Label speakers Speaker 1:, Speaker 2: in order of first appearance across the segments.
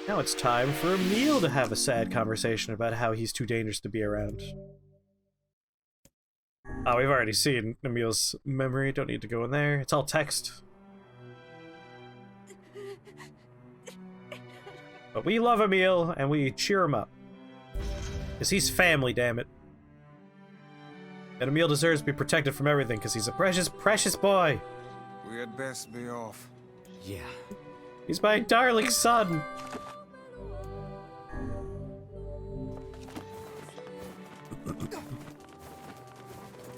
Speaker 1: Now it's time for Emil to have a sad conversation about how he's too dangerous to be around. Oh, we've already seen Emil's memory. Don't need to go in there. It's all text. But we love Emil, and we cheer him up. Because he's family, damn it. And Emil deserves to be protected from everything, because he's a precious, precious boy.
Speaker 2: We had best be off.
Speaker 3: Yeah.
Speaker 1: He's my darling son.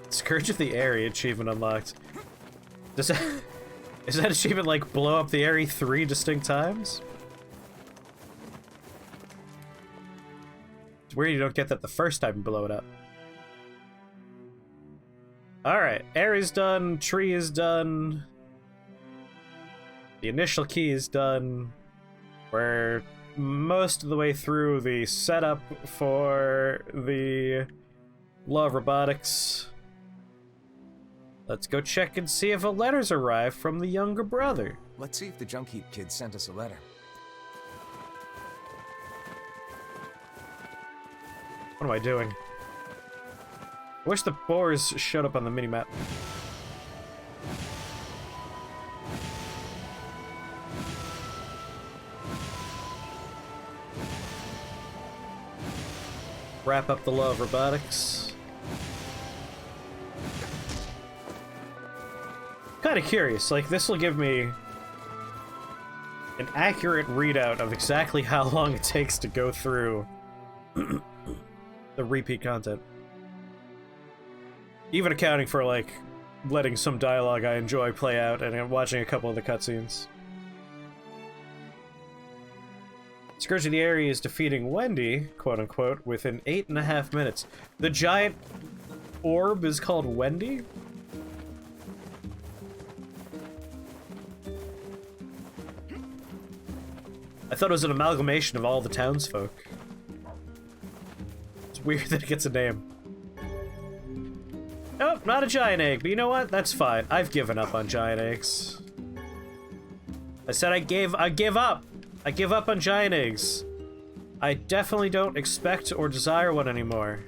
Speaker 1: Scourge of the Area achievement unlocked. Does that... Is that achievement like blow up the area 3 distinct times? It's weird you don't get that the first time you blow it up. Alright, area's done, tree is done. The initial key is done. We're most of the way through the setup for the Law of Robotics. Let's go check and see if a letter's arrived from the younger brother.
Speaker 3: Let's see if the junk heap kid sent us a letter.
Speaker 1: What am I doing? I wish the boars showed up on the minimap. Wrap up the Law of Robotics. Kind of curious, like this will give me an accurate readout of exactly how long it takes to go through the repeat content. Even accounting for like letting some dialogue I enjoy play out and watching a couple of the cutscenes. Scourge of the Area is defeating Wendy, quote unquote, within 8.5 minutes. The giant orb is called Wendy? I thought it was an amalgamation of all the townsfolk. It's weird that it gets a name. Nope, not a giant egg, but you know what? That's fine. I've given up on giant eggs. I said I give up! I give up on giant eggs. I definitely don't expect or desire one anymore.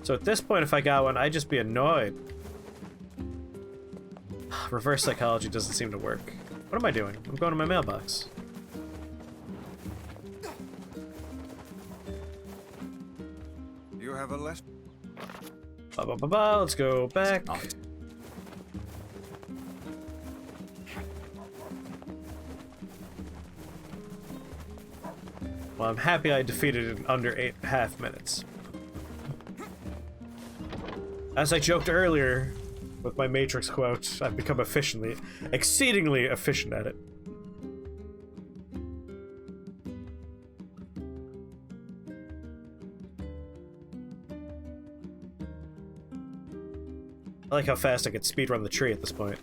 Speaker 1: So at this point, if I got one, I'd just be annoyed. Reverse psychology doesn't seem to work. What am I doing? I'm going to my mailbox.
Speaker 2: You have a letter?
Speaker 1: Let's go back. Well, I'm happy I defeated it in under 8.5 minutes. As I joked earlier with my Matrix quote, I've become exceedingly efficient at it. I like how fast I could speedrun the tree at this point.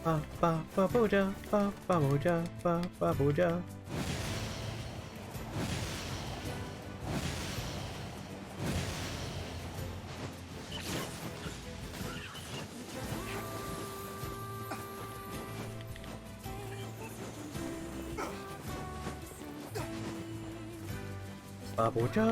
Speaker 1: Ba ba ba booja, ba ba booja, ba ba booja. Ba booja.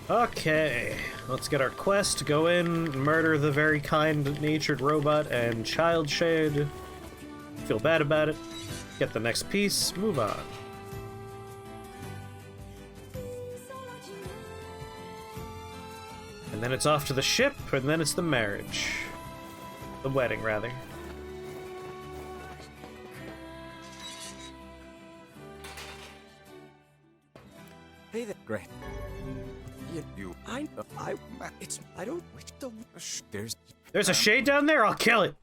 Speaker 1: Okay, let's get our quest, go in, murder the very kind-natured robot and child shade, feel bad about it, get the next piece, move on. And then it's off to the ship, and then it's the marriage. The wedding, rather.
Speaker 3: Hey there, Great. I don't wish to.
Speaker 1: There's a shade down there? I'll kill it!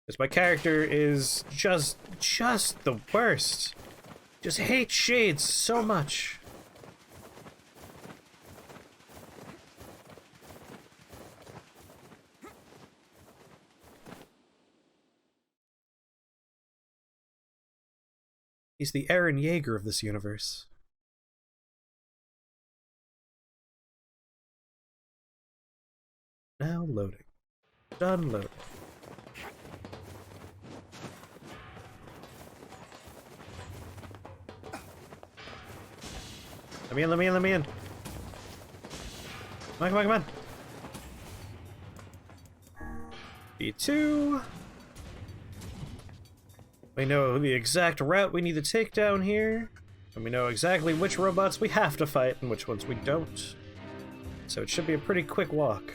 Speaker 1: Because my character is just the worst. Just hate shades so much. He's the Eren Yeager of this universe. Now loading. Done loading. Let me in, let me in, let me in. Come on, come on, come on. B2. We know the exact route we need to take down here. And we know exactly which robots we have to fight and which ones we don't. So it should be a pretty quick walk.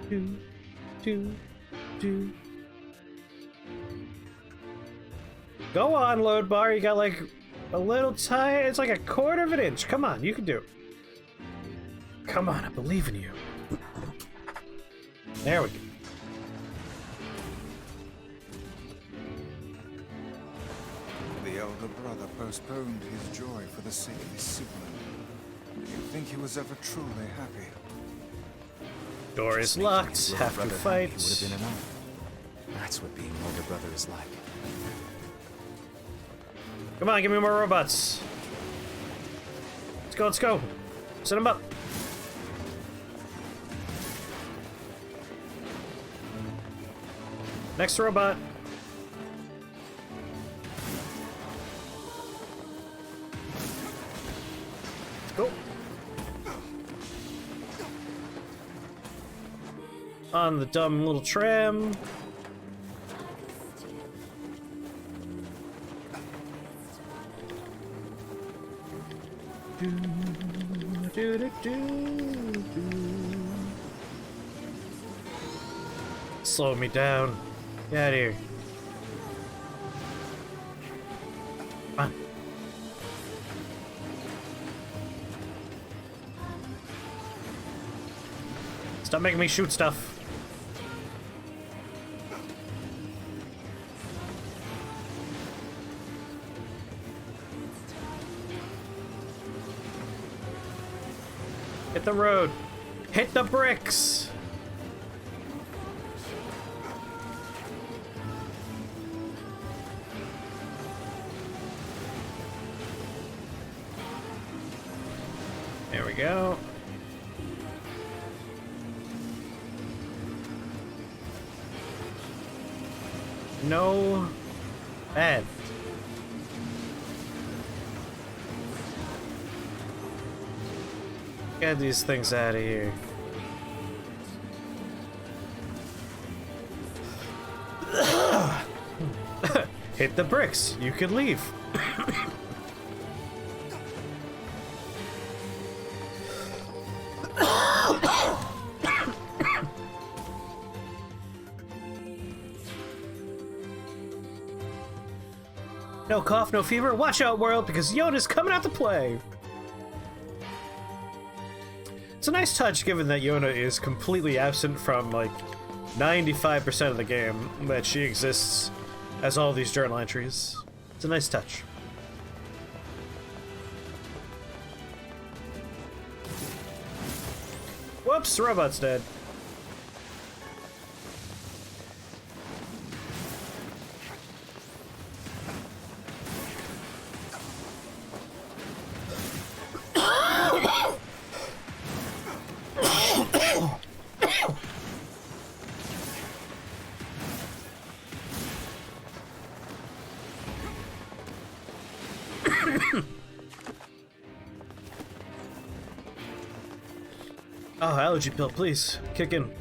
Speaker 1: Do, do, do. Go on, load bar. You got like a little tiny. It's like a quarter of an inch. Come on, you can do it. Come on, I believe in you. There we go.
Speaker 2: The elder brother postponed his joy for the sake of his sibling. Do you think he was ever truly happy?
Speaker 1: Door is locked. Have to fight.
Speaker 3: Would have been enough. That's what being older brother is like.
Speaker 1: Come on, give me more robots. Let's go, let's go. Set them up. Next robot. Go. On the dumb little tram. Slow me down. Get out of here. Come on. Stop making me shoot stuff. Hit the road. Hit the bricks. There we go. No bad. Get these things out of here. Hit the bricks. You can leave. No cough, no fever. Watch out, world, because Yoda's coming out to play. It's a nice touch, given that Yona is completely absent from, like, 95% of the game, that she exists as all these journal entries. It's a nice touch. Whoops, robot's dead. Oh, allergy pill, please. Kick in.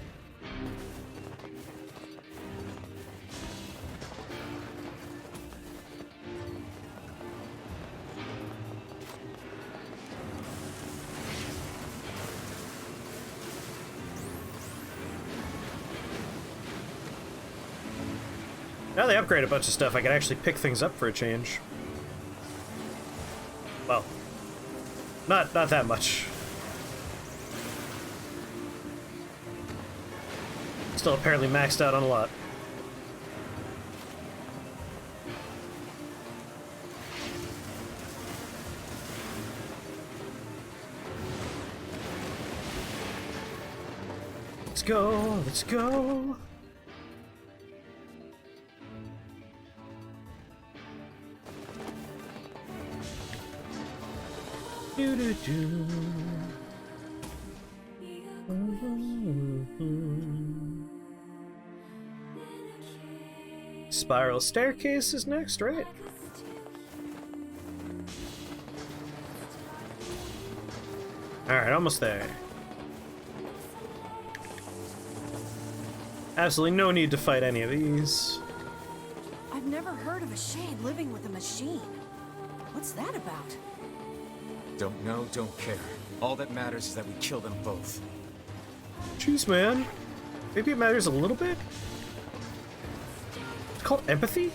Speaker 1: Now they upgrade a bunch of stuff, I can actually pick things up for a change. Well, not that much. Still apparently maxed out on a lot. Let's go, let's go. Do-do-do. Spiral staircase is next, right? Alright, almost there. Absolutely no need to fight any of these.
Speaker 4: I've never heard of a shade living with a machine. What's that about?
Speaker 3: Don't know, don't care. All that matters is that we kill them both.
Speaker 1: Jeez, man. Maybe it matters a little bit? It's called empathy?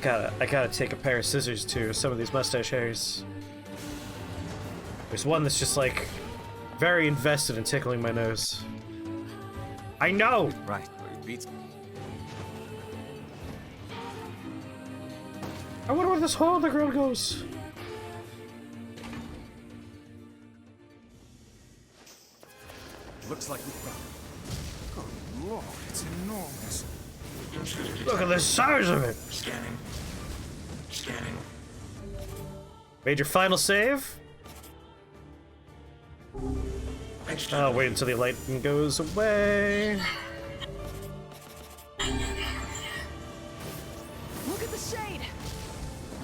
Speaker 1: I gotta take a pair of scissors to some of these mustache hairs. There's one that's just like very invested in tickling my nose. I know!
Speaker 3: Right, but it beats.
Speaker 1: I wonder where this hole in the ground goes.
Speaker 3: Looks like we found it.
Speaker 2: Good lord, it's enormous.
Speaker 1: Look at the size of it!
Speaker 5: Scanning. Scanning.
Speaker 1: Made your final save? Oh, wait until the lightning goes away.
Speaker 4: Look at the shade!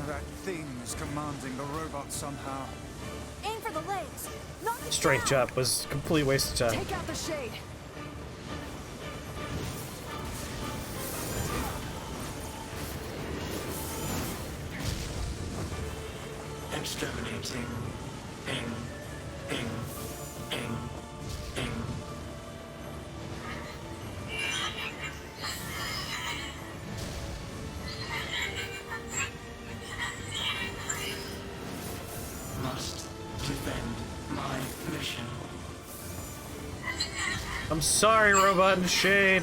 Speaker 2: That thing is commanding the robot somehow.
Speaker 4: Aim for the legs! Knock it
Speaker 1: Strength
Speaker 4: down.
Speaker 1: chop was a complete waste of time.
Speaker 4: Take out the shade!
Speaker 5: Exterminating. Ing. Ing. Ing. Ing. Must defend my mission.
Speaker 1: I'm sorry, Robot and Shade.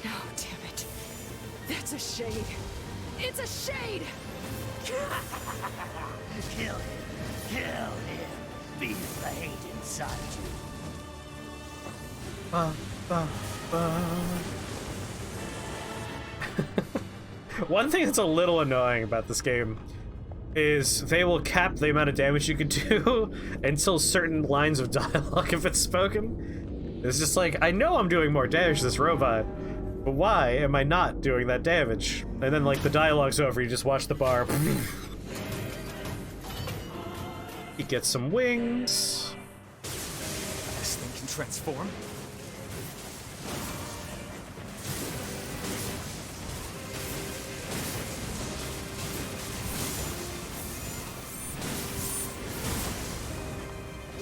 Speaker 4: Oh, damn it. That's a shade. It's a shade!
Speaker 6: Kill him. Kill him. Feel the hate inside you.
Speaker 1: One thing that's a little annoying about this game is they will cap the amount of damage you can do until certain lines of dialogue have been spoken. It's just like, I know I'm doing more damage to this robot, but why am I not doing that damage? And then like the dialogue's over, you just watch the bar. He gets some wings.
Speaker 3: This thing can transform?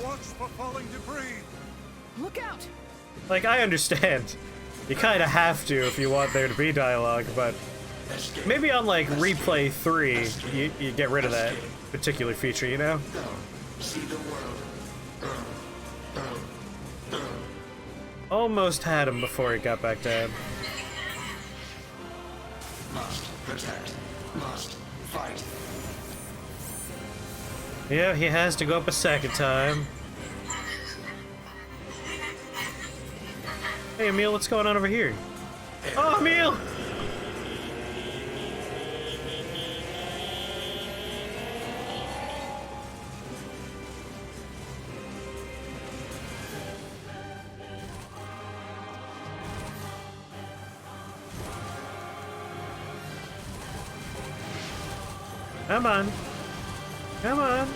Speaker 2: Watch for falling debris.
Speaker 4: Look out!
Speaker 1: Like, I understand. You kind of have to if you want there to be dialogue, but maybe on like Replay 3, you get rid of that particular feature, you know?
Speaker 5: See the world.
Speaker 1: Almost had him before he got back down.
Speaker 5: Must protect. Must fight.
Speaker 1: Yeah, he has to go up a second time. Hey, Emil, what's going on over here? Oh, Emil! Come on. Come on.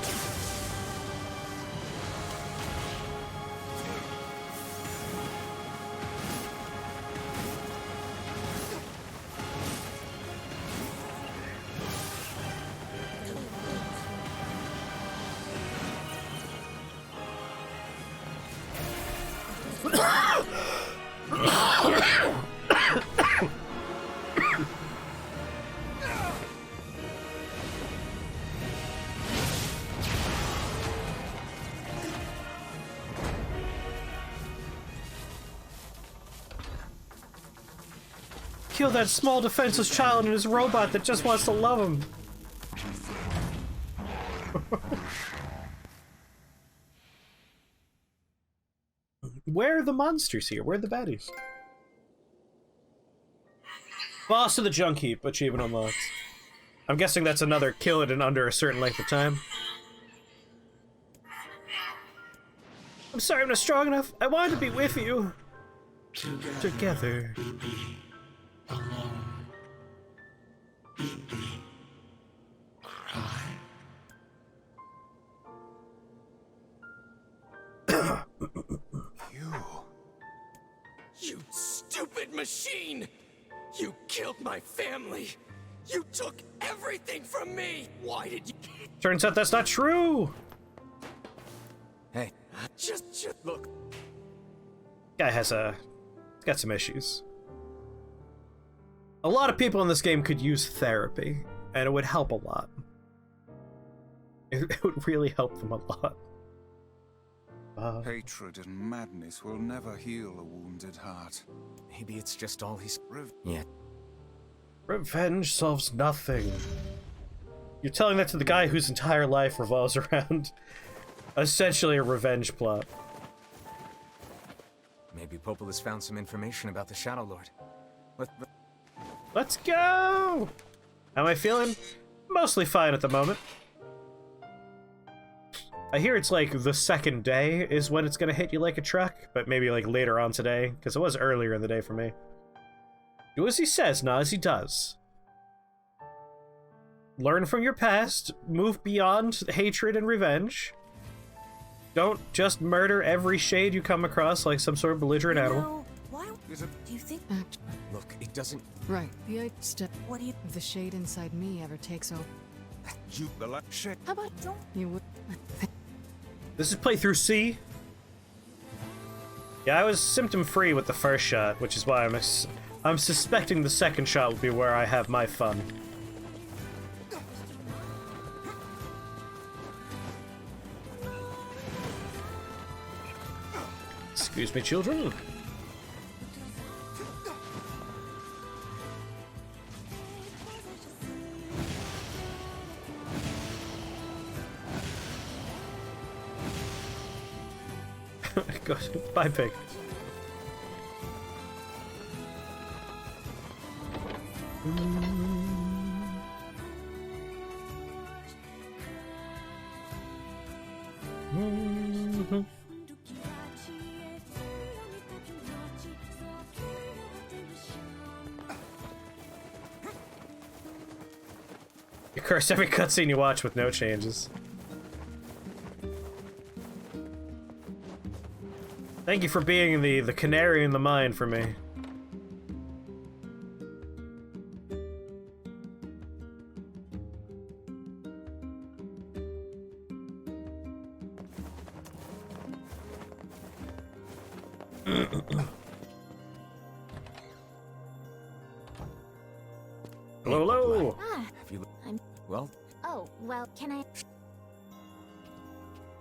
Speaker 1: Kill that small defenseless child and his robot that just wants to love him. where are the monsters here? Where are the baddies? Boss of the Junk Heap, achievement unlocked. I'm guessing that's another kill it in under a certain length of time. I'm sorry I'm not strong enough. I wanted to be with you. Together.
Speaker 5: Alone. Weepy. Cry.
Speaker 7: You stupid machine! You killed my family! You took everything from me! Why did you...
Speaker 1: Turns out that's not true!
Speaker 3: Hey,
Speaker 7: Just look.
Speaker 1: Guy has got some issues. A lot of people in this game could use therapy, and it would help a lot. It would really help them a lot.
Speaker 2: Hatred and madness will never heal a wounded heart.
Speaker 3: maybe it's just all he's... Yeah.
Speaker 1: Revenge solves nothing. You're telling that to the guy whose entire life revolves around essentially a revenge plot.
Speaker 3: Maybe Populus found some information about the Shadow Lord.
Speaker 1: Let's go! How am I feeling? Mostly fine at the moment. I hear it's like the second day is when it's gonna hit you like a truck, but maybe like later on today, because it was earlier in the day for me. Do as he says, not as he does. Learn from your past, move beyond hatred and revenge. Don't just murder every shade you come across like some sort of belligerent animal.
Speaker 4: No, why do you think?
Speaker 3: Look, it doesn't...
Speaker 8: Right. The step.
Speaker 4: What do you?
Speaker 8: If the shade inside me ever takes over,
Speaker 2: You the shit.
Speaker 4: How about don't?
Speaker 8: you would.
Speaker 1: This is playthrough C. Yeah, I was symptom-free with the first shot, which is why I'm suspecting the second shot will be where I have my fun. Excuse me, children. Bye, pig. You curse every cutscene you watch with no changes. Thank you for being the canary in the mine for me. Hello, hello!
Speaker 3: Have you... Well,
Speaker 9: Oh, well, can I...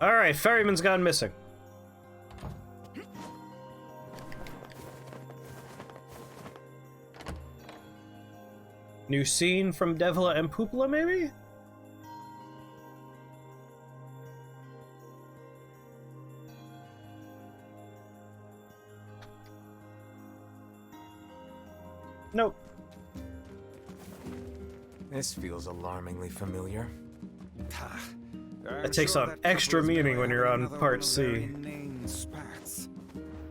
Speaker 1: Alright, Ferryman's gone missing. New scene from Devila and Pupila, maybe? Nope.
Speaker 3: this feels alarmingly familiar.
Speaker 1: That takes on extra meaning when you're on part C.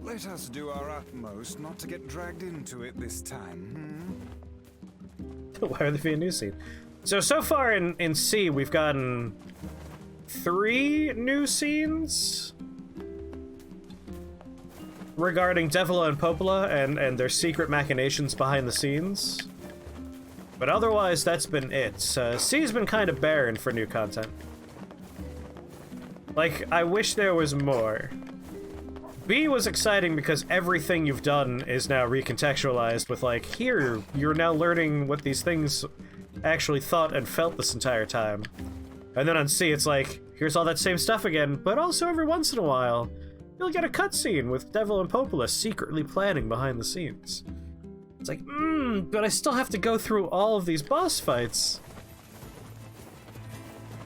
Speaker 2: Let us do our utmost not to get dragged into it this time.
Speaker 1: Why are they being a new scene? So far in C, we've gotten 3 new scenes regarding Devila and Popula and their secret machinations behind the scenes. But otherwise, that's been it. C's been kind of barren for new content. Like, I wish there was more. B was exciting because everything you've done is now recontextualized with, like, here, you're now learning what these things actually thought and felt this entire time. And then on C, it's like, here's all that same stuff again, but also every once in a while, you'll get a cutscene with Devil and Popula secretly planning behind the scenes. It's like, but I still have to go through all of these boss fights.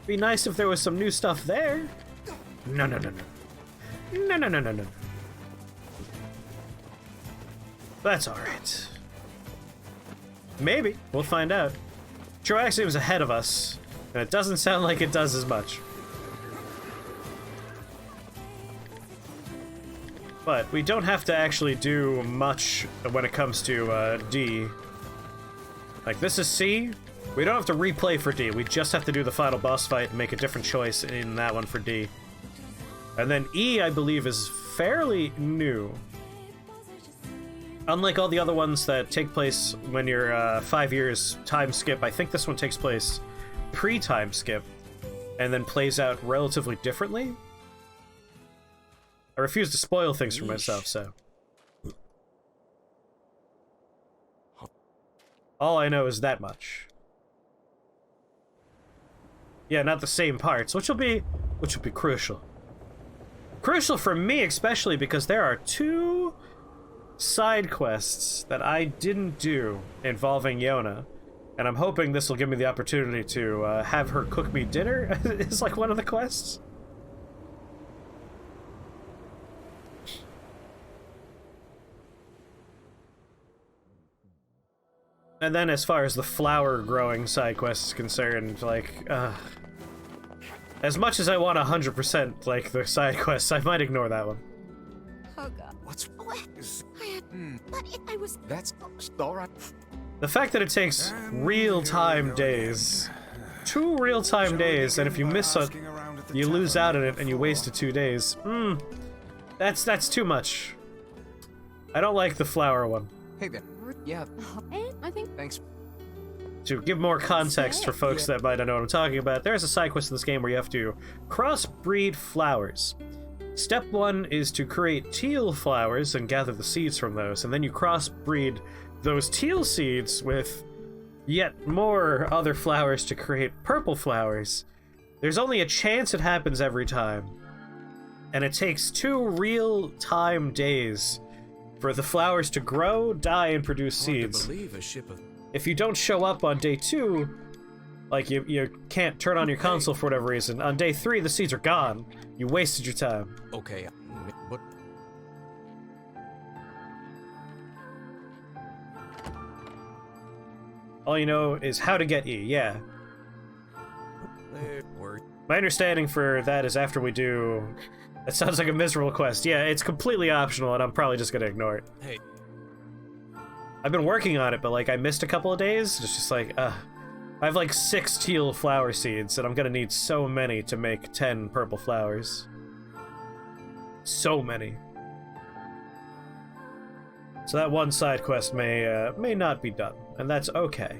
Speaker 1: Be nice if there was some new stuff there. No. No. That's alright. Maybe. We'll find out. True Axion's ahead of us, and it doesn't sound like it does as much. But we don't have to actually do much when it comes to D. Like, this is C. We don't have to replay for D. We just have to do the final boss fight and make a different choice in that one for D. And then E, I believe, is fairly new. Unlike all the other ones that take place when you're 5 years time skip, I think this one takes place pre-time skip and then plays out relatively differently. I refuse to spoil things for myself, so. All I know is that much. Yeah, not the same parts, which will be crucial. Crucial for me, especially because there are 2 side quests that I didn't do involving Yona, and I'm hoping this will give me the opportunity to have her cook me dinner. Is like one of the quests. And then as far as the flower growing side quest is concerned, like, as much as I want 100% like the side quests, I might ignore that one.
Speaker 4: Oh god.
Speaker 3: What's...
Speaker 4: I was...
Speaker 3: That's... alright.
Speaker 1: The fact that it takes real-time days, 2 real-time days, and if you miss it, you lose out on it and you wasted 2 days. That's too much. I don't like the flower one.
Speaker 3: Hey there. Yeah,
Speaker 4: I think...
Speaker 3: thanks.
Speaker 1: To give more context for folks that might not know what I'm talking about, there's a side quest in this game where you have to crossbreed flowers. Step 1 is to create teal flowers and gather the seeds from those, and then you crossbreed those teal seeds with yet more other flowers to create purple flowers. There's only a chance it happens every time, and it takes 2 real-time days for the flowers to grow, die, and produce seeds. If you don't show up on day 2, like you can't turn on your console for whatever reason, on day 3 the seeds are gone. You wasted your time.
Speaker 3: Okay, but...
Speaker 1: All you know is how to get E, yeah. My understanding for that is after we do... That sounds like a miserable quest. Yeah, it's completely optional, and I'm probably just gonna ignore it.
Speaker 3: Hey.
Speaker 1: I've been working on it, but like I missed a couple of days. It's just like, I have like 6 teal flower seeds, and I'm gonna need so many to make 10 purple flowers. So many. So that one side quest may not be done, and that's okay.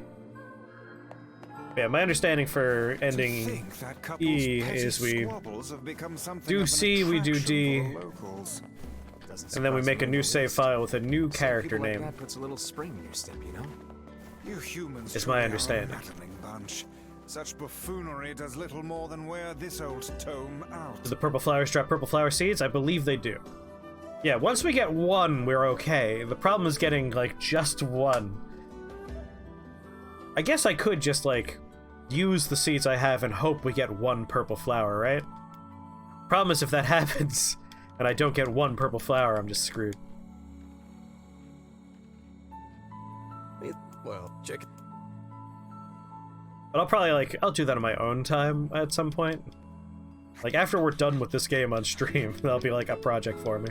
Speaker 1: Yeah, my understanding for ending E is we do C, we do D, and then we make a new save file with a new character name.
Speaker 3: That puts a little spring in your step, you know?
Speaker 2: You humans
Speaker 1: It's my
Speaker 2: truly are a
Speaker 1: understanding.
Speaker 2: rattling bunch. Such buffoonery does little more than wear this old tome out.
Speaker 1: Do the purple flowers drop purple flower seeds? I believe they do. Yeah, once we get 1, we're okay. The problem is getting, like, just 1. I guess I could just, like, use the seeds I have and hope we get 1 purple flower, right? Problem is, if that happens, and I don't get 1 purple flower, I'm just screwed.
Speaker 3: Well, check it.
Speaker 1: But I'll probably, like, I'll do that on my own time at some point. Like, after we're done with this game on stream, that'll be, like, a project for me.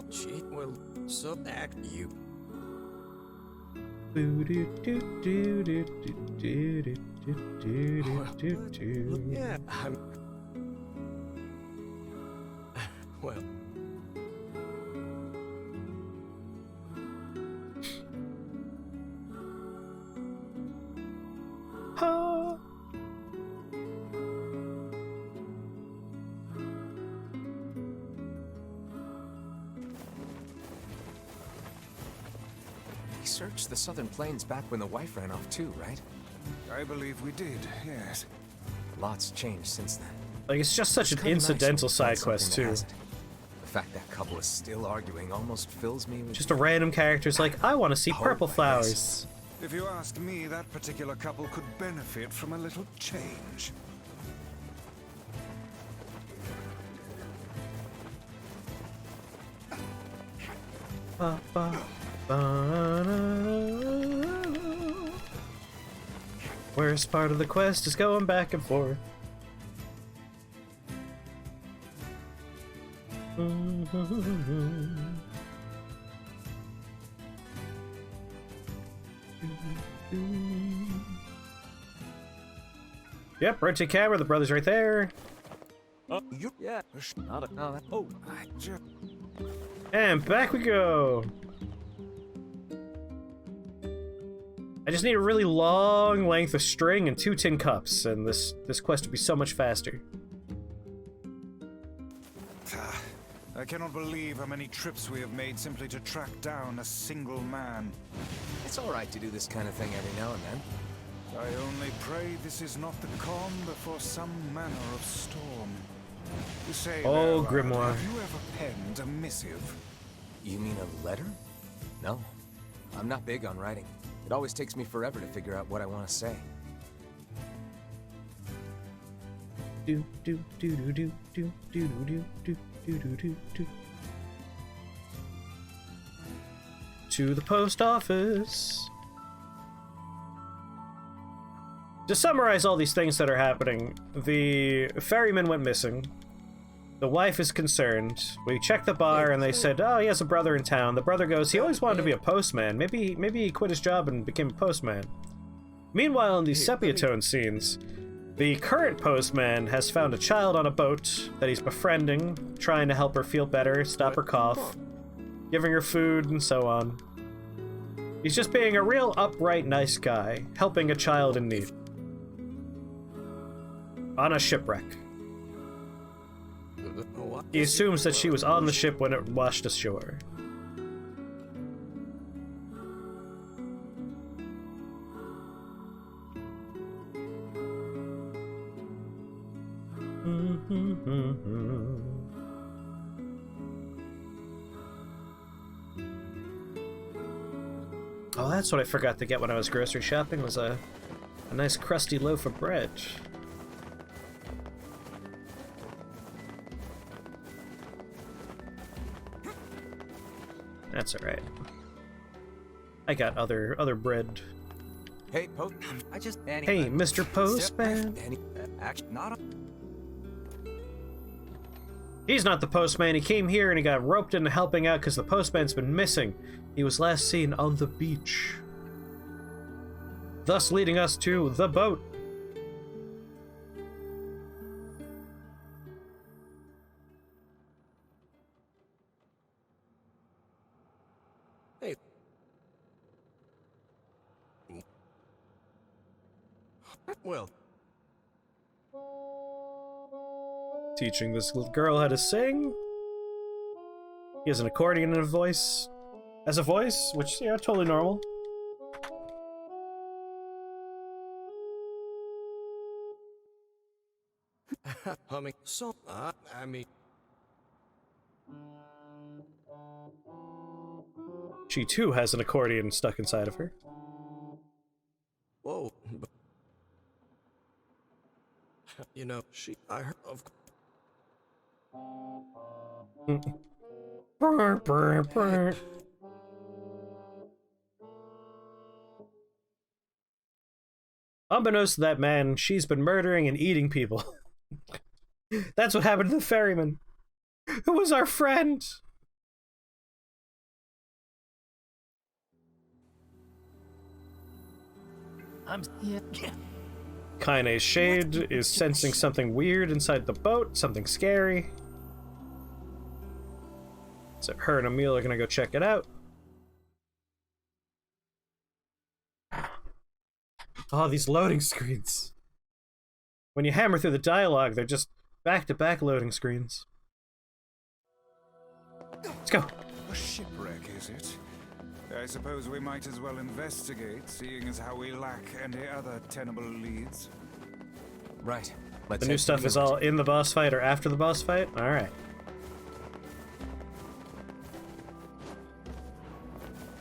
Speaker 3: Gee, well, so back you. Yeah, I'm... Well...
Speaker 1: Ha!
Speaker 3: We searched the southern plains back when the wife ran off too, right?
Speaker 2: I believe we did, yes.
Speaker 3: Lots changed since then.
Speaker 1: Like, it's just such an
Speaker 3: Kinda nice
Speaker 1: incidental
Speaker 3: to
Speaker 1: side
Speaker 3: find
Speaker 1: quest,
Speaker 3: something that
Speaker 1: too.
Speaker 3: hasn't. The fact that couple is still arguing almost fills me with...
Speaker 1: Just a random character's like, I want to see purple
Speaker 3: I guess.
Speaker 1: flowers.
Speaker 2: If you ask me, that particular couple could benefit from a little change.
Speaker 1: Ba, ba, ba-na-na-na. Worst part of the quest is going back and forth. Yep, rotate camera, the brother's right there.
Speaker 3: Yeah. Not a. No, oh, I just.
Speaker 1: And back we go. I just need a really long length of string and 2 tin cups, and this quest would be so much faster.
Speaker 2: I cannot believe how many trips we have made simply to track down a single man.
Speaker 3: It's all right to do this kind of thing every now and then.
Speaker 2: I only pray this is not the calm before some manner of storm. You say,
Speaker 1: Oh,
Speaker 2: there,
Speaker 1: Grimoire.
Speaker 2: have you ever penned a missive?
Speaker 3: You mean a letter? No, I'm not big on writing. It always takes me forever to figure out what I want to say.
Speaker 1: Do do do do do do do do do do do do do. To the post office. To summarize all these things that are happening, the ferryman went missing. The wife is concerned. We checked the bar and they said, oh, he has a brother in town. The brother goes, he always wanted to be a postman. Maybe he quit his job and became a postman. Meanwhile, in these sepia tone scenes, the current postman has found a child on a boat that he's befriending, trying to help her feel better, stop her cough, giving her food, and so on. He's just being a real upright, nice guy, helping a child in need. On a shipwreck. He assumes that she was on the ship when it washed ashore. Oh, that's what I forgot to get when I was grocery shopping, was a nice crusty loaf of bread. That's alright. I got other bread.
Speaker 3: Hey, Post. I just.
Speaker 1: Hey, Mr. Postman.
Speaker 3: Actually, not a.
Speaker 1: He's not the postman. He came here and he got roped into helping out because the postman's been missing. He was last seen on the beach. Thus leading us to the boat.
Speaker 7: Hey. Well.
Speaker 1: Teaching this little girl how to sing. He has an accordion in a voice. As a voice, which, yeah, totally normal.
Speaker 7: Humming. So, I mean.
Speaker 1: She too has an accordion stuck inside of her.
Speaker 7: Whoa. You know, I heard of.
Speaker 1: Brr, brr, brr. Unbeknownst to that man, she's been murdering and eating people. That's what happened to the ferryman. Who was our friend?
Speaker 8: Yeah.
Speaker 1: Kaine's shade is sensing something weird inside the boat, something scary. So her and Emil are gonna go check it out. Oh, these loading screens. When you hammer through the dialogue, they're just back-to-back loading screens. Let's go.
Speaker 2: A shipwreck, is it? I suppose we might as well investigate, seeing as how we lack any other tenable leads.
Speaker 3: Right. Let's
Speaker 1: The new
Speaker 3: head
Speaker 1: stuff
Speaker 3: to
Speaker 1: is all in the boss fight or after the boss fight? Alright.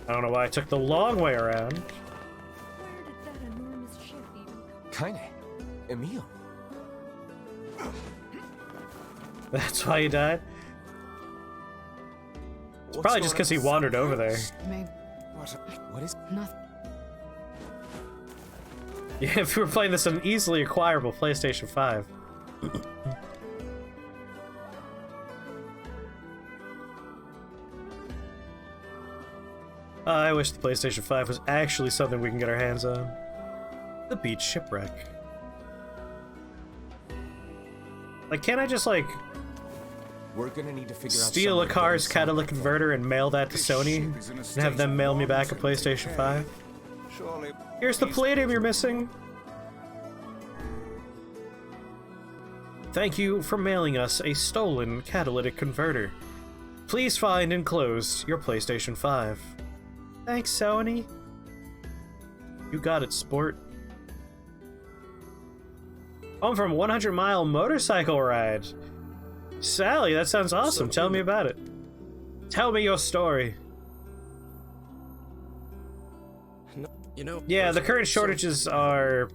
Speaker 1: I don't know why I took the long way around.
Speaker 4: Where did that enormous ship even come?
Speaker 3: Kaine. Emil.
Speaker 1: That's why you died?
Speaker 3: It's
Speaker 1: probably just because he wandered over there.
Speaker 8: Maybe
Speaker 3: What is?
Speaker 8: nothing.
Speaker 1: Yeah, if we were playing this on an easily acquirable PlayStation 5. I wish the PlayStation 5 was actually something we can get our hands on. The beach shipwreck. Like, can't I just, like,
Speaker 3: We're gonna need to figure out
Speaker 1: steal a
Speaker 3: some way to
Speaker 1: car's
Speaker 3: get inside
Speaker 1: catalytic
Speaker 3: before-
Speaker 1: converter and mail that to Sony and have them mail me back a PlayStation 5?
Speaker 2: Surely.
Speaker 1: Here's the palladium you're missing. Thank you for mailing us a stolen catalytic converter. Please find enclosed your PlayStation 5. Thanks, Sony. You got it, sport. Home from 100-mile motorcycle ride. Sally, that sounds awesome. Tell me about it. Tell me your story.
Speaker 7: You know.
Speaker 1: Yeah, the current shortages are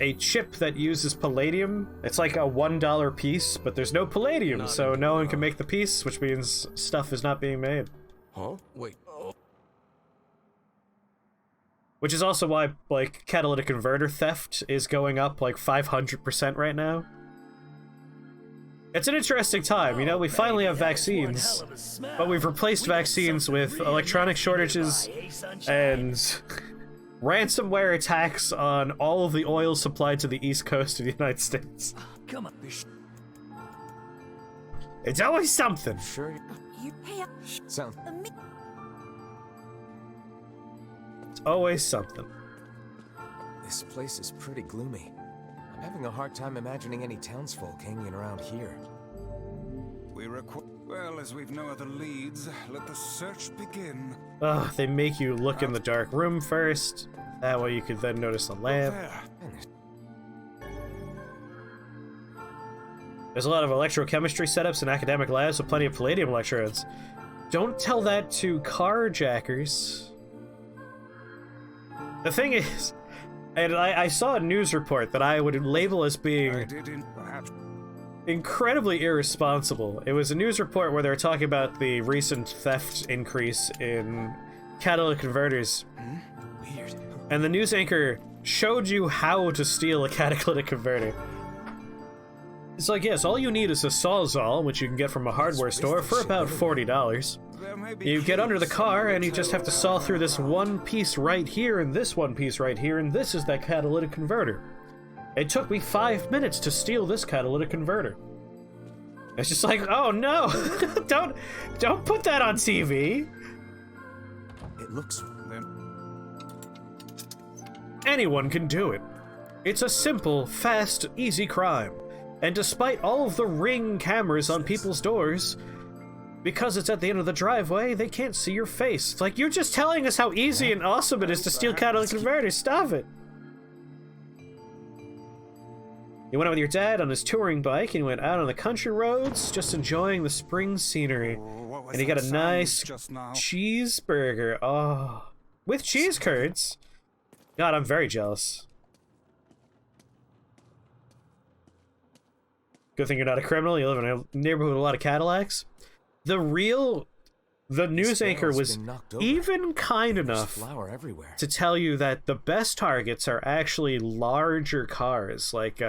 Speaker 1: a chip that uses palladium. It's like a $1 piece, but there's no palladium, so no one can make the piece, which means stuff is not being made.
Speaker 7: Huh? Wait.
Speaker 1: Which is also why, like, catalytic converter theft is going up, like, 500% right now. It's an interesting time, you know, we finally have vaccines, but we've replaced vaccines with electronic shortages and ransomware attacks on all of the oil supplied to the east coast of the United States.
Speaker 6: Come on.
Speaker 1: It's always something.
Speaker 3: Sure.
Speaker 4: You pay
Speaker 3: Sound.
Speaker 1: It's always something.
Speaker 3: This place is pretty gloomy. I'm having a hard time imagining any townsfolk hanging around here.
Speaker 2: Well, as we've no other leads, let the search begin.
Speaker 1: Ugh, they make you look in the dark room first. That way you could then notice the lamp.
Speaker 2: There.
Speaker 1: There's a lot of electrochemistry setups in academic labs with plenty of palladium electrodes. Don't tell that to carjackers. The thing is, and I saw a news report that I would label as
Speaker 2: I
Speaker 1: being
Speaker 2: did perhaps.
Speaker 1: incredibly irresponsible. It was a news report where they were talking about the recent theft increase in catalytic converters.
Speaker 3: Weird.
Speaker 1: And the news anchor showed you how to steal a catalytic converter. It's like, yes, all you need is a Sawzall, which you can get from a hardware store for about $40.
Speaker 2: There may be
Speaker 1: You get under the
Speaker 2: clues
Speaker 1: car,
Speaker 2: in
Speaker 1: and you just have to saw through this one piece right here, and this one piece right here, and this is that catalytic converter. It took me 5 minutes to steal this catalytic converter. It's just like, oh no, don't put that on TV.
Speaker 3: It looks.
Speaker 1: Anyone can do it. It's a simple, fast, easy crime. And despite all of the Ring cameras on people's doors, because it's at the end of the driveway, they can't see your face. It's like, you're just telling us how easy and awesome it is to steal catalytic converters. Stop it. You went out with your dad on his touring bike, and you went out on the country roads, just enjoying the spring scenery.
Speaker 2: What was
Speaker 1: And you got
Speaker 2: that
Speaker 1: a
Speaker 2: sound
Speaker 1: nice
Speaker 2: just now?
Speaker 1: cheeseburger. Oh, with cheese curds. God, I'm very jealous. Good thing you're not a criminal. You live in a neighborhood with a lot of Cadillacs. The news anchor was even kind enough
Speaker 3: Flour everywhere.
Speaker 1: to tell you that the best targets are actually larger cars, like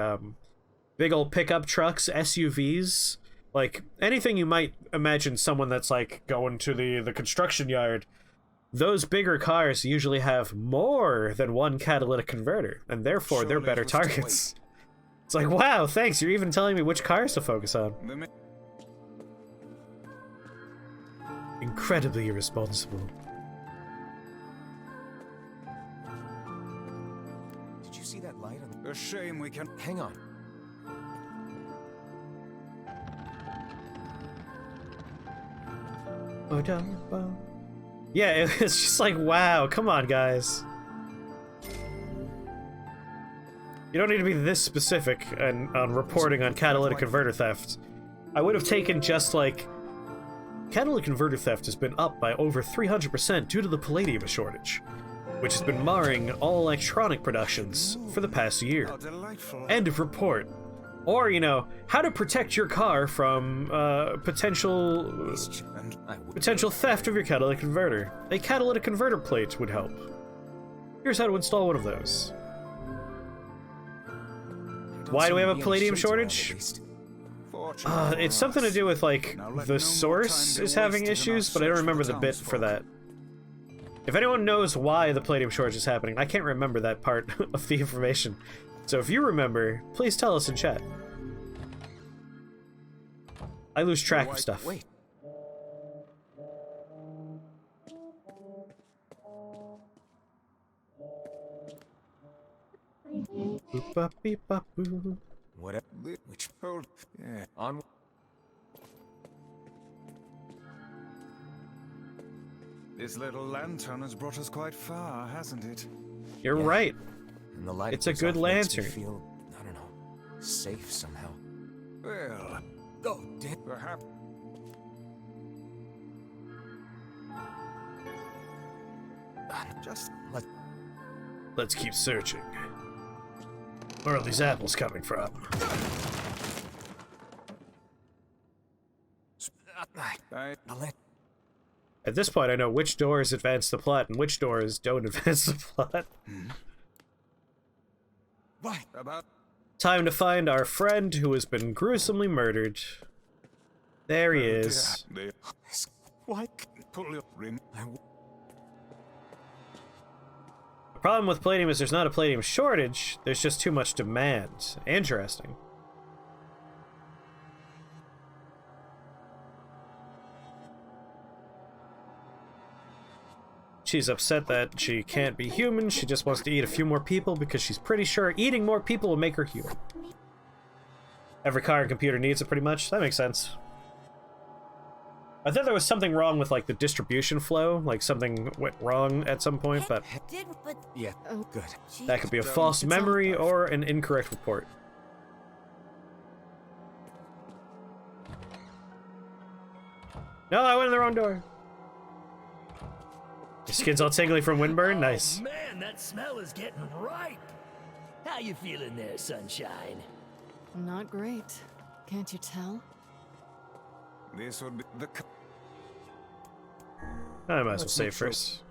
Speaker 1: big old pickup trucks, SUVs, like anything you might imagine someone that's like going to the construction yard. Those bigger cars usually have more than one catalytic converter, and therefore they're
Speaker 2: Surely
Speaker 1: better
Speaker 2: it was too late.
Speaker 1: targets. It's like, wow, thanks, you're even telling me which cars to focus on.
Speaker 2: There may-
Speaker 1: Incredibly irresponsible.
Speaker 3: Did you see that light on
Speaker 2: A shame we can.
Speaker 3: Hang on.
Speaker 1: Yeah, it's just like, wow, come on, guys. You don't need to be this specific on reporting on catalytic converter theft. I would have taken just like, catalytic converter theft has been up by over 300% due to the palladium shortage, which has been marring all electronic productions for the past year.
Speaker 2: How delightful.
Speaker 1: End of report. Or, you know, how to protect your car from potential theft of your catalytic converter. A catalytic converter plate would help. Here's how to install one of those. Why do we have a palladium shortage? It's something to do with, like, the source is having issues, but I don't remember the bit for that. If anyone knows why the palladium shortage is happening, I can't remember that part of the information. So if you remember, please tell us in chat. I lose track of stuff.
Speaker 3: Wait.
Speaker 1: Boop-a-beep-a-boo.
Speaker 3: Whatever. Which hold? Yeah. On.
Speaker 2: This little lantern has brought us quite far, hasn't it?
Speaker 1: You're right.
Speaker 3: And the light
Speaker 1: It's a
Speaker 3: goes
Speaker 1: good
Speaker 3: off makes me
Speaker 1: lantern.
Speaker 3: Feel, I don't know, safe somehow.
Speaker 2: Well,
Speaker 3: Oh, damn.
Speaker 2: perhaps. Just
Speaker 1: Let's keep searching. Where are these apples coming from?
Speaker 3: I'll let.
Speaker 1: At this point, I know which doors advance the plot and which doors don't advance the plot.
Speaker 3: What?
Speaker 2: about
Speaker 1: Time to find our friend who has been gruesomely murdered. There he is.
Speaker 3: What?
Speaker 2: pull your rim.
Speaker 1: The problem with palladium is there's not a palladium shortage, there's just too much demand. Interesting. She's upset that she can't be human, she just wants to eat a few more people because she's pretty sure eating more people will make her human. Every car and computer needs it pretty much, that makes sense. I thought there was something wrong with like the distribution flow, like something went wrong at some point, but
Speaker 3: Yeah, good.
Speaker 1: that could be a false memory or an incorrect report. No, I went in the wrong door. Your skin's all tingly from windburn? Nice.
Speaker 6: Oh, man, that smell is getting ripe. How you feeling there, sunshine?
Speaker 8: Not great. Can't you tell?
Speaker 2: This would be the.
Speaker 1: I might as well
Speaker 2: Let's
Speaker 1: save
Speaker 2: make sure.
Speaker 1: first.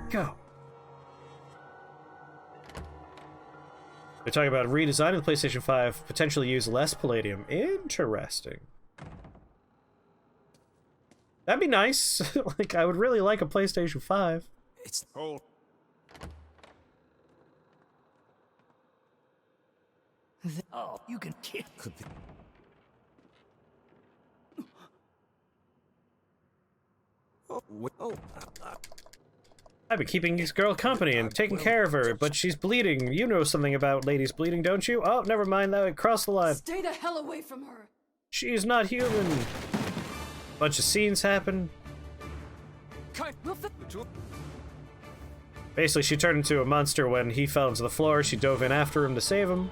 Speaker 1: Go. They're talking about redesigning the PlayStation 5, potentially use less palladium. Interesting. That'd be nice. Like, I would really like a PlayStation 5.
Speaker 3: It's
Speaker 2: Hold.
Speaker 6: Oh, you can kill.
Speaker 3: could be. Oh,
Speaker 1: I've been keeping this girl company and taking care of her, but she's bleeding. You know something about ladies bleeding, don't you? Oh, never mind, that crossed the line.
Speaker 4: Stay the hell away from her.
Speaker 1: She's not human. Bunch of scenes happen. Basically, she turned into a monster when he fell into the floor. She dove in after him to save him.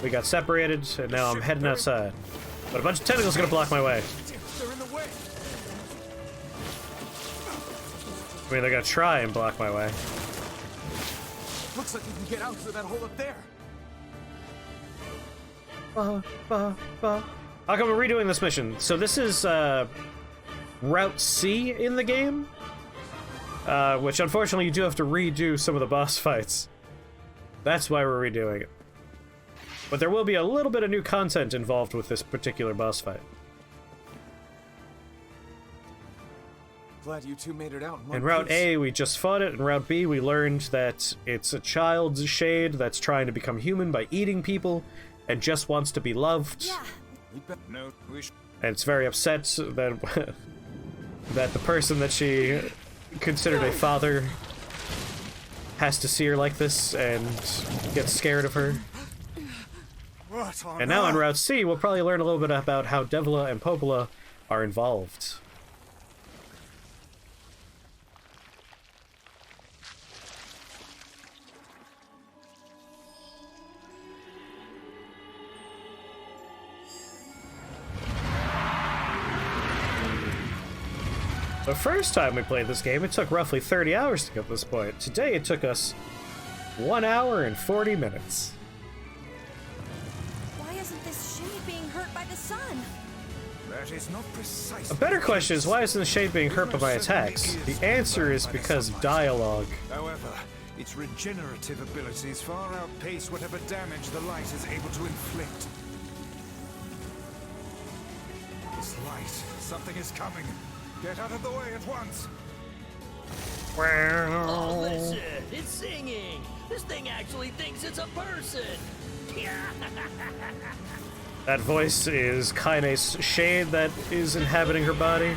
Speaker 1: We got separated, and now I'm heading outside. But a bunch of tentacles are gonna block my way.
Speaker 3: They're in the way.
Speaker 1: I mean, they're gonna try and block my way.
Speaker 3: Looks like we can get out through that hole up there.
Speaker 1: How come we're redoing this mission? So this is Route C in the game, which unfortunately you do have to redo some of the boss fights. That's why we're redoing it. But there will be a little bit of new content involved with this particular boss fight.
Speaker 3: Glad you two made it out.
Speaker 1: In Route A, we just fought it. In Route B, we learned that it's a child's shade that's trying to become human by eating people and just wants to be loved.
Speaker 4: Yeah.
Speaker 2: No, we should.
Speaker 1: And it's very upset that that the person that she considered a father has to see her like this and gets scared of her.
Speaker 2: What on
Speaker 1: And now on
Speaker 2: earth?
Speaker 1: Route C, we'll probably learn a little bit about how Devila and Popola are involved. The first time we played this game, it took roughly 30 hours to get to this point. Today, it took us 1 hour and 40 minutes.
Speaker 4: Why isn't this shade being hurt by the sun?
Speaker 2: That is not precisely.
Speaker 1: A better question is, why isn't the shade being hurt by my attacks? The answer is because of dialogue.
Speaker 2: However, its regenerative abilities far outpace whatever damage the light is able to inflict. This light, something is coming. Get out of the way at once.
Speaker 6: Oh, listen, it's singing. This thing actually thinks it's a person.
Speaker 1: That voice is Kaine's shade that is inhabiting her body.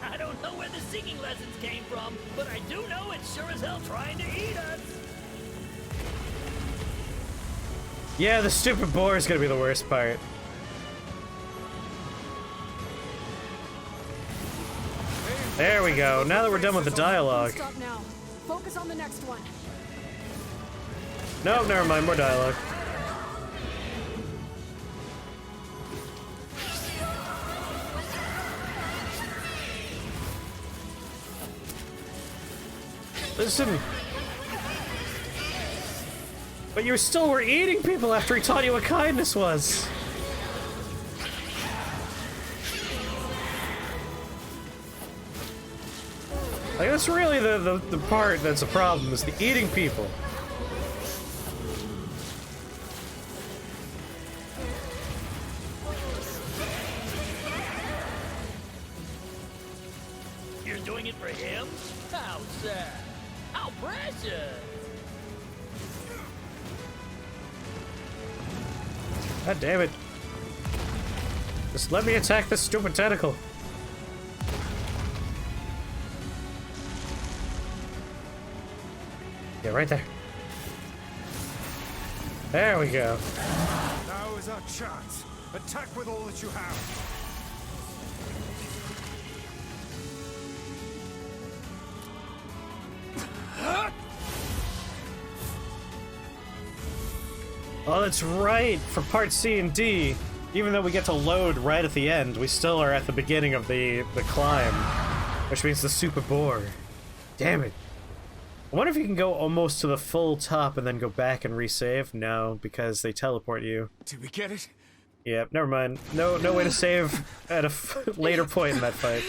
Speaker 6: I don't know where the singing lessons came from, but I do know it's sure as hell trying to eat us.
Speaker 1: Yeah, the stupid boar is gonna be the worst part. There we go. Now that we're done with the dialogue.
Speaker 8: Stop now. Focus on the next one.
Speaker 1: No, never mind. More dialogue. Listen. But you still were eating people after he taught you what kindness was. Like, that's really the part that's a problem, is the eating people.
Speaker 6: You're doing it for him? How sad. How precious.
Speaker 1: God damn it. Just let me attack this stupid tentacle. Yeah, right there. There we go.
Speaker 2: Now is our chance. Attack with all that you have.
Speaker 1: Oh, that's right. For part C and D, even though we get to load right at the end, we still are at the beginning of the climb, which means the super boar. Damn it. I wonder if you can go almost to the full top and then go back and resave. No, because they teleport you.
Speaker 2: Did we get it?
Speaker 1: Yep, never mind. No way to save at a later point in that fight.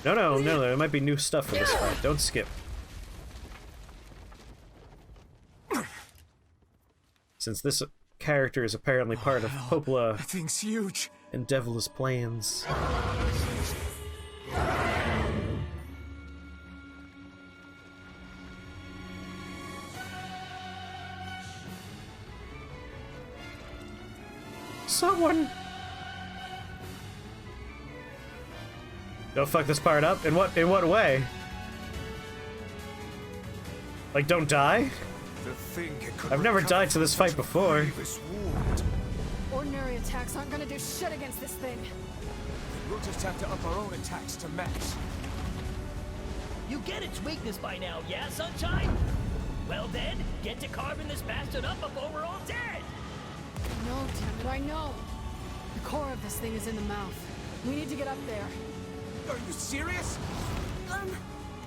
Speaker 1: No, there might be new stuff for this fight. Don't skip. Since this character is apparently part of Popla
Speaker 2: That thing's huge.
Speaker 1: and Devilish plans. Someone! Don't fuck this part up? In what way? Like, don't die?
Speaker 2: To think it could
Speaker 1: I've never
Speaker 2: recover
Speaker 1: died to this fight
Speaker 2: such a
Speaker 1: before.
Speaker 2: grievous wound.
Speaker 8: Ordinary attacks aren't gonna do shit against this thing.
Speaker 3: We'll just have to up our own attacks to match.
Speaker 6: You get its weakness by now, yeah, Sunshine? Well then, get to carving this bastard up before we're all dead!
Speaker 8: No, damn it, I know. The core of this thing is in the mouth. We need to get up there.
Speaker 3: Are you serious?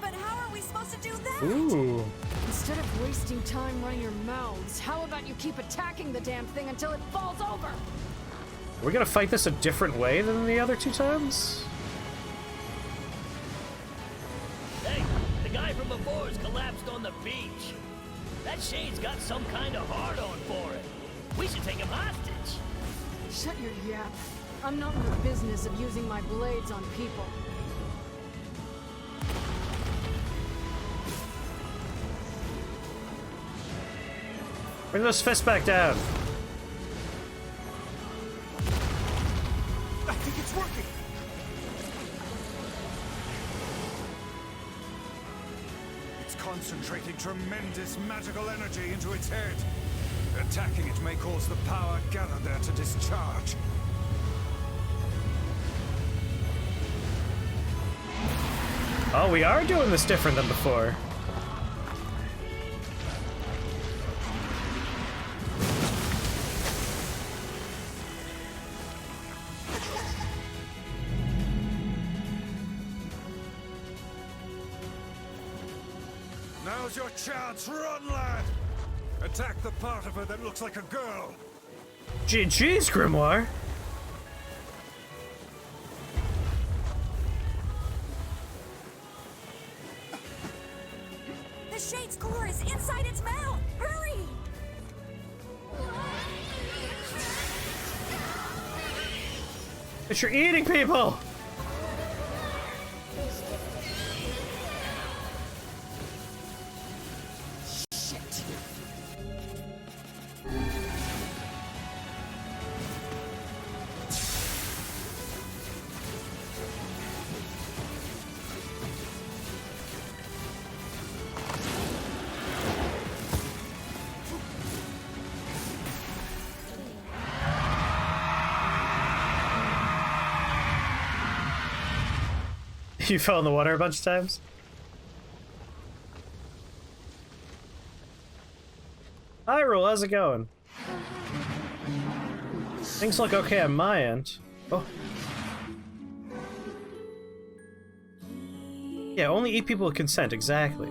Speaker 4: But how are we supposed to do that?
Speaker 1: Ooh.
Speaker 8: Instead of wasting time running your mouths, how about you keep attacking the damn thing until it falls over?
Speaker 1: Are we gonna fight this a different way than the other two times?
Speaker 6: Hey, the guy from before's collapsed on the beach. That shade's got some kind of hard-on for it. We should take him hostage.
Speaker 8: Shut your yap. I'm not in the business of using my blades on people.
Speaker 1: Bring those fists back down.
Speaker 2: I think it's working. It's concentrating tremendous magical energy into its head. Attacking it may cause the power gathered there to discharge.
Speaker 1: Oh, we are doing this different than before.
Speaker 2: Now's your chance. Run, lad. Attack the part of her that looks like a girl.
Speaker 1: Jeez, Grimoire.
Speaker 4: The Shade's core is inside its mouth! Hurry!
Speaker 1: But you're eating people! You fell in the water a bunch of times? Hi, Rule, how's it going? Things look okay on my end. Oh. Yeah, only eat people with consent, exactly.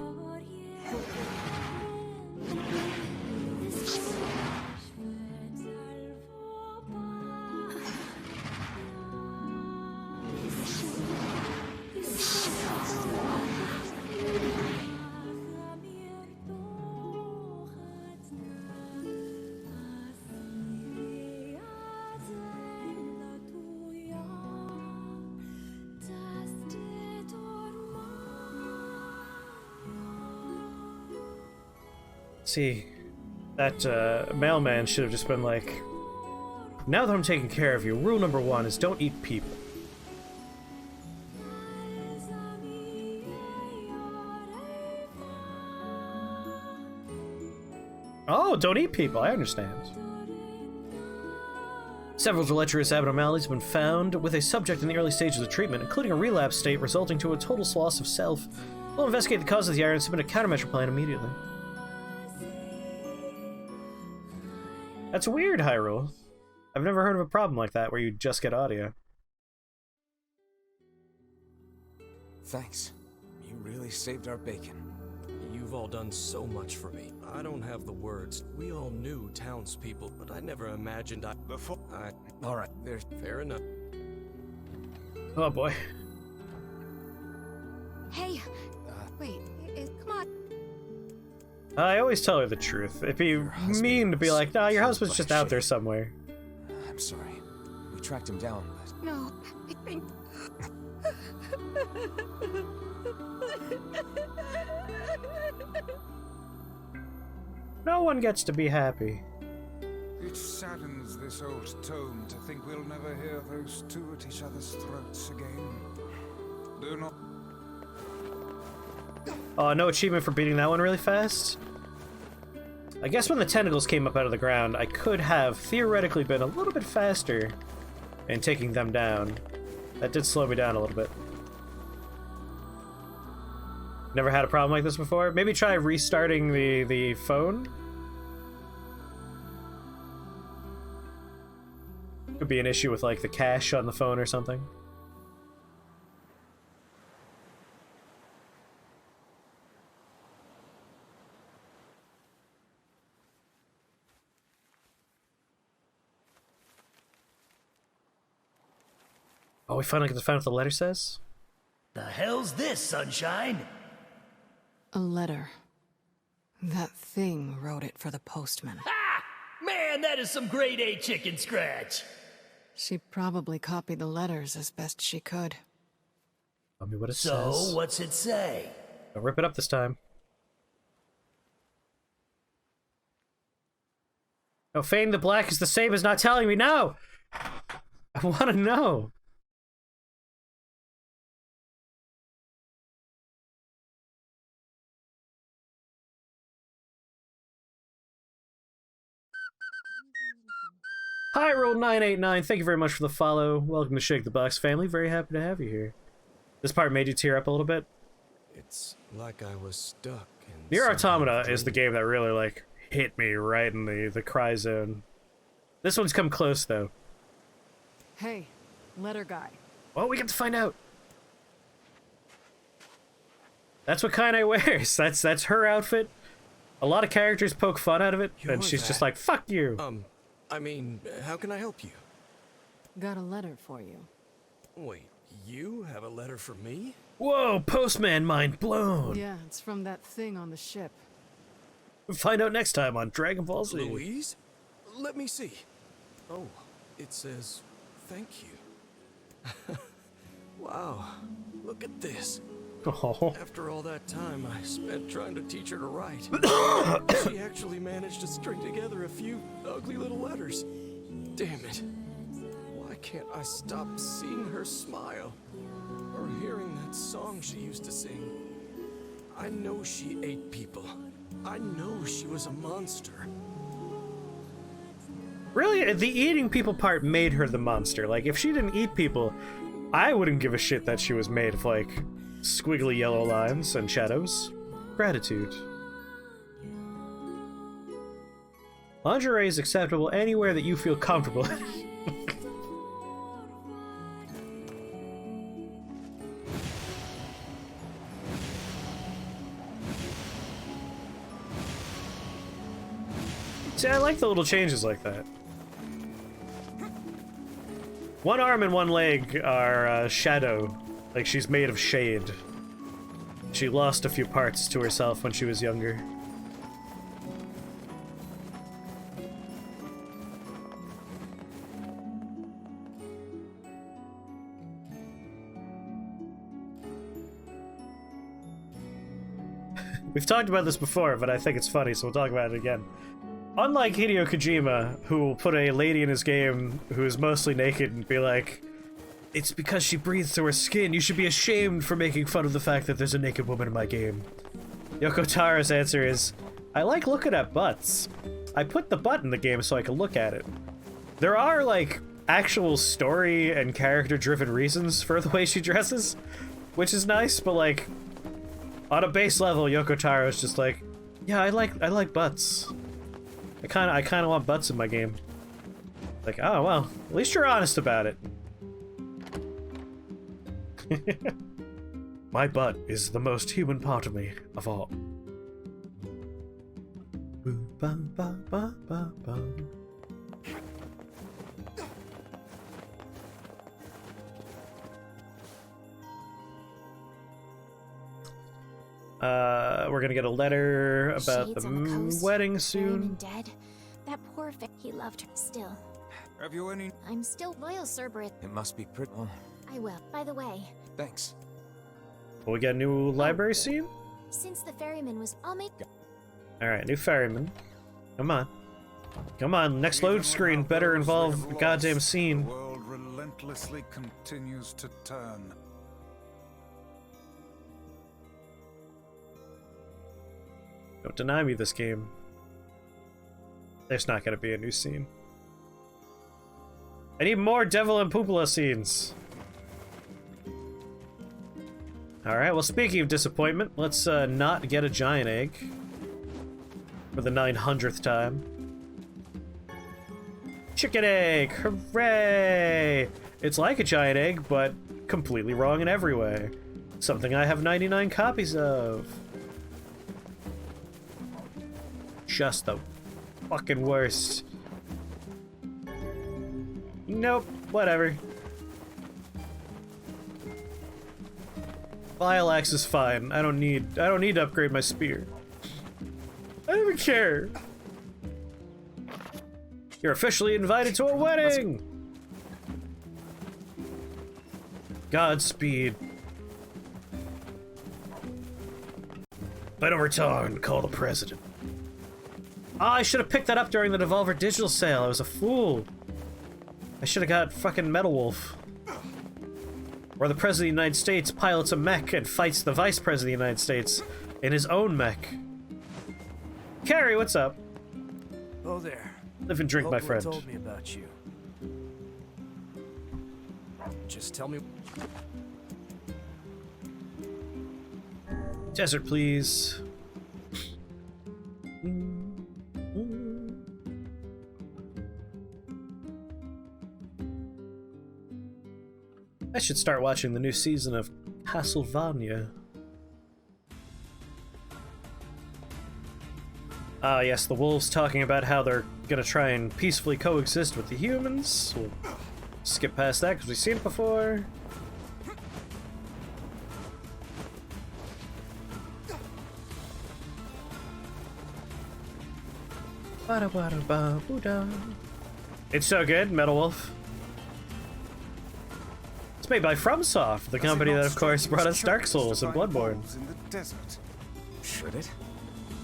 Speaker 1: See, that mailman should have just been like, now that I'm taking care of you, rule number 1 is don't eat people. Oh, don't eat people, I understand. Several deleterious abnormalities have been found with a subject in the early stages of treatment, including a relapse state resulting to a total loss of self. We'll investigate the cause of the error and submit a countermeasure plan immediately. That's weird, Hyrule. I've never heard of a problem like that where you just get audio.
Speaker 3: Thanks. You really saved our bacon.
Speaker 9: You've all done so much for me. I don't have the words. We all knew townspeople, but I never imagined
Speaker 3: All right, there's...
Speaker 9: Fair enough.
Speaker 1: Oh boy.
Speaker 8: Hey, wait, come on.
Speaker 1: I always tell her the truth. It'd be mean to be like, nah, your husband's just out there somewhere.
Speaker 3: I'm sorry. We tracked him down, but...
Speaker 8: No, I think...
Speaker 1: No one gets to be happy.
Speaker 2: It saddens this old tome to think we'll never hear those two at each other's throats again. Do not...
Speaker 1: Oh, no achievement for beating that one really fast? I guess when the tentacles came up out of the ground, I could have theoretically been a little bit faster in taking them down. That did slow me down a little bit. Never had a problem like this before? Maybe try restarting the phone? Could be an issue with like the cache on the phone or something. Oh, we finally get to find what the letter says?
Speaker 6: The hell's this, Sunshine?
Speaker 8: A letter. That thing wrote it for the postman.
Speaker 6: Ha! Man, that is some grade A chicken scratch.
Speaker 8: She probably copied the letters as best she could.
Speaker 1: Tell me what it
Speaker 6: So,
Speaker 1: says.
Speaker 6: what's it say?
Speaker 1: Don't rip it up this time. No, feigning the black is the same as not telling me. No! I want to know. Hi, Roll989. Thank you very much for the follow. Welcome to Shake the Box family. Very happy to have you here. This part made you tear up a little bit.
Speaker 9: It's like I was stuck.
Speaker 1: Nier Automata is the game that really, like, hit me right in the cry zone. This one's come close, though.
Speaker 8: Hey, letter guy.
Speaker 1: Well, we get to find out. That's what Kaine wears. That's her outfit. A lot of characters poke fun out of it, and she's just like, fuck you.
Speaker 9: I mean, how can I help you?
Speaker 8: Got a letter for you.
Speaker 9: Wait, you have a letter for me?
Speaker 1: Whoa, postman mind blown.
Speaker 8: Yeah, it's from that thing on the ship.
Speaker 1: Find out next time on Dragon Ball Z.
Speaker 9: Louise? Let me see. Oh, it says, thank you. Wow, look at this.
Speaker 1: Oh.
Speaker 9: After all that time I spent trying to teach her to write, she actually managed to string together a few ugly little letters. Damn it. Why can't I stop seeing her smile? Or hearing that song she used to sing? I know she ate people. I know she was a monster.
Speaker 1: Really, the eating people part made her the monster. Like, if she didn't eat people, I wouldn't give a shit that she was made of, like, squiggly yellow lines and shadows. Gratitude. Lingerie is acceptable anywhere that you feel comfortable. See, I like the little changes like that. One arm and one leg are shadow. Like, she's made of shade. She lost a few parts to herself when she was younger. We've talked about this before, but I think it's funny, so we'll talk about it again. Unlike Hideo Kojima, who will put a lady in his game who is mostly naked and be like, it's because she breathes through her skin. You should be ashamed for making fun of the fact that there's a naked woman in my game. Yoko Taro's answer is, I like looking at butts. I put the butt in the game so I can look at it. There are, like, actual story and character-driven reasons for the way she dresses, which is nice, but, like, on a base level, Yoko Taro is just like, yeah, I like butts. I kinda want butts in my game. Like, oh, well, at least you're honest about it. My butt is the most human part of me of all. We're gonna get a letter about the wedding soon.
Speaker 10: Dead. That poor he loved her still.
Speaker 2: Have you any?
Speaker 10: I'm still loyal, Cerberus.
Speaker 3: It must be pretty. Oh,
Speaker 10: I will. By the way,
Speaker 3: thanks.
Speaker 1: Will we get a new library scene?
Speaker 10: since the ferryman was, I'll make.
Speaker 1: Alright, new ferryman. Come on. Come on, next load screen better involve a goddamn scene.
Speaker 2: The world relentlessly continues to turn.
Speaker 1: Don't deny me this game. There's not gonna be a new scene. I need more Devil and Poopla scenes. Alright, well, speaking of disappointment, let's not get a giant egg. For the 900th time. Chicken egg! Hooray! It's like a giant egg, but completely wrong in every way. Something I have 99 copies of. Just the fucking worst. Nope, whatever. Violax is fine. I don't need to upgrade my spear. I don't even care. You're officially invited to a wedding. Godspeed. If I don't return, call the president. Oh, I should have picked that up during the Devolver Digital sale. I was a fool. I should have got fucking Metal Wolf. Where the President of the United States pilots a mech and fights the Vice President of the United States in his own mech. Carrie, what's up?
Speaker 11: Oh there.
Speaker 1: Live and drink, my
Speaker 11: Copeland
Speaker 1: friend.
Speaker 11: told me about you. Just tell me.
Speaker 1: Desert, please. I should start watching the new season of Castlevania. Ah, yes, the wolves talking about how they're gonna try and peacefully coexist with the humans. We'll skip past that because we've seen it before. It's so good, Metal Wolf. It's made by FromSoft, the company that, of course, brought us Dark Souls and Bloodborne.
Speaker 2: In the desert.
Speaker 3: Should it?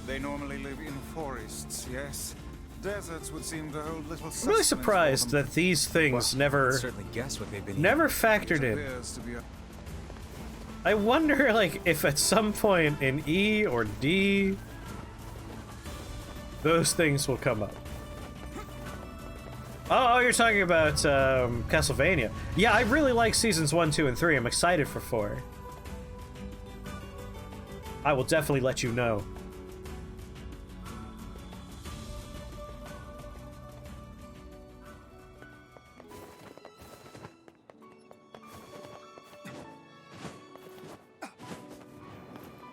Speaker 2: They normally live in forests, yes. Deserts would seem to hold little.
Speaker 1: I'm really surprised that these things never factored in. I wonder, like, if at some point in E or D, those things will come up. Oh, you're talking about Castlevania. Yeah, I really like seasons 1, 2, and 3. I'm excited for 4. I will definitely let you know.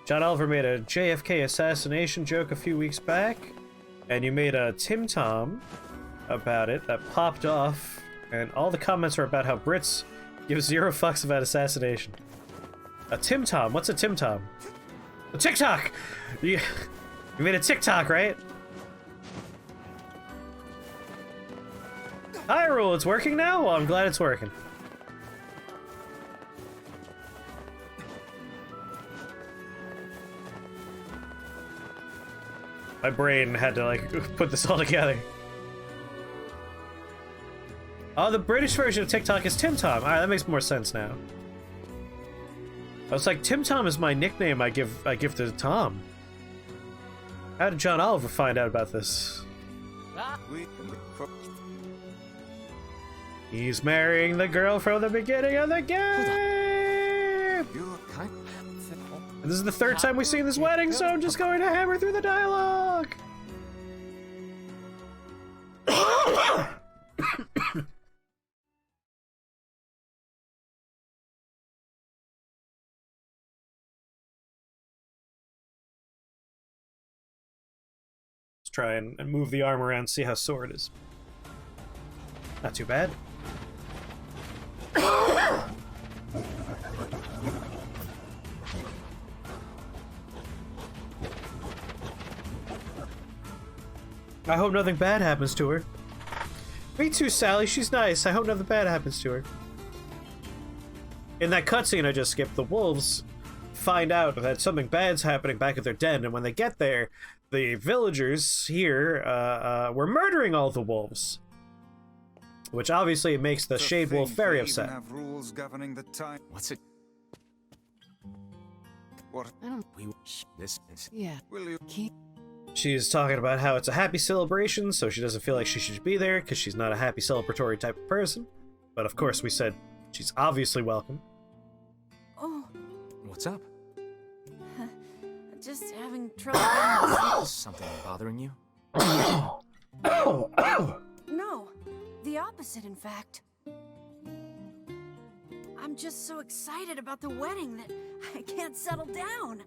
Speaker 1: John Oliver made a JFK assassination joke a few weeks back, and you made a Tim Tom about it that popped off, and all the comments are about how Brits give 0 fucks about assassination. A Tim Tom? What's a Tim Tom? A TikTok! You made a TikTok, right? Hyrule, it's working now? Well, I'm glad it's working. My brain had to, like, put this all together. Oh, the British version of TikTok is Tim Tom. Alright, that makes more sense now. I was like, Tim Tom is my nickname I give to Tom. How did John Oliver find out about this? He's marrying the girl from the beginning of the game! And this is the 3rd time we've seen this wedding, so I'm just going to hammer through the dialogue! Let's try and move the arm around, see how sore it is. Not too bad. I hope nothing bad happens to her. Me too, Sally. She's nice. I hope nothing bad happens to her. In that cutscene I just skipped, the wolves find out that something bad's happening back at their den, and when they get there, the villagers here were murdering all the wolves. Which obviously makes the Shade Wolf very upset.
Speaker 2: Have rules governing the time.
Speaker 3: What's it?
Speaker 2: What?
Speaker 8: I don't.
Speaker 3: This.
Speaker 8: Yeah.
Speaker 2: Will you
Speaker 8: Keep.
Speaker 1: She's talking about how it's a happy celebration, so she doesn't feel like she should be there because she's not a happy celebratory type of person. But of course we said she's obviously welcome.
Speaker 4: Oh,
Speaker 3: What's up?
Speaker 4: just having trouble getting
Speaker 3: Is something bothering you?
Speaker 4: No, the opposite, in fact. I'm just so excited about the wedding that I can't settle down.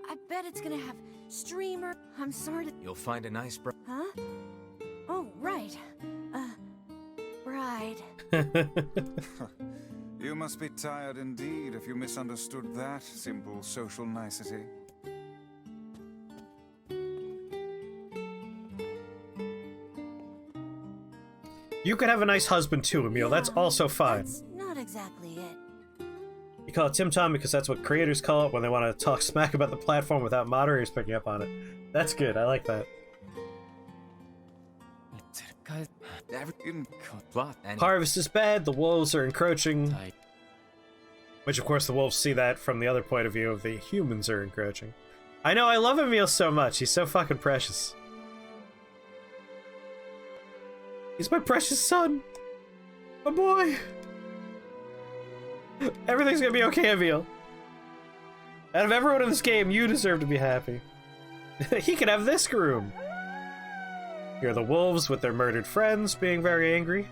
Speaker 4: I bet it's gonna have streamer. I'm sorry to.
Speaker 3: You'll find a nice
Speaker 4: Huh? Oh, right. Bride.
Speaker 2: You must be tired indeed if you misunderstood that simple social nicety.
Speaker 1: You could have a nice husband too, Emil. That's also fine.
Speaker 4: That's not exactly it.
Speaker 1: You call it Tim Tom because that's what creators call it when they want to talk smack about the platform without moderators picking up on it. That's good. I like that. Harvest is bad. The wolves are encroaching. Which, of course, the wolves see that from the other point of view of the humans are encroaching. I know. I love Emil so much. He's so fucking precious. He's my precious son. My boy. Everything's gonna be okay, Emil. Out of everyone in this game, you deserve to be happy. He could have this room. Here are the wolves with their murdered friends being very angry.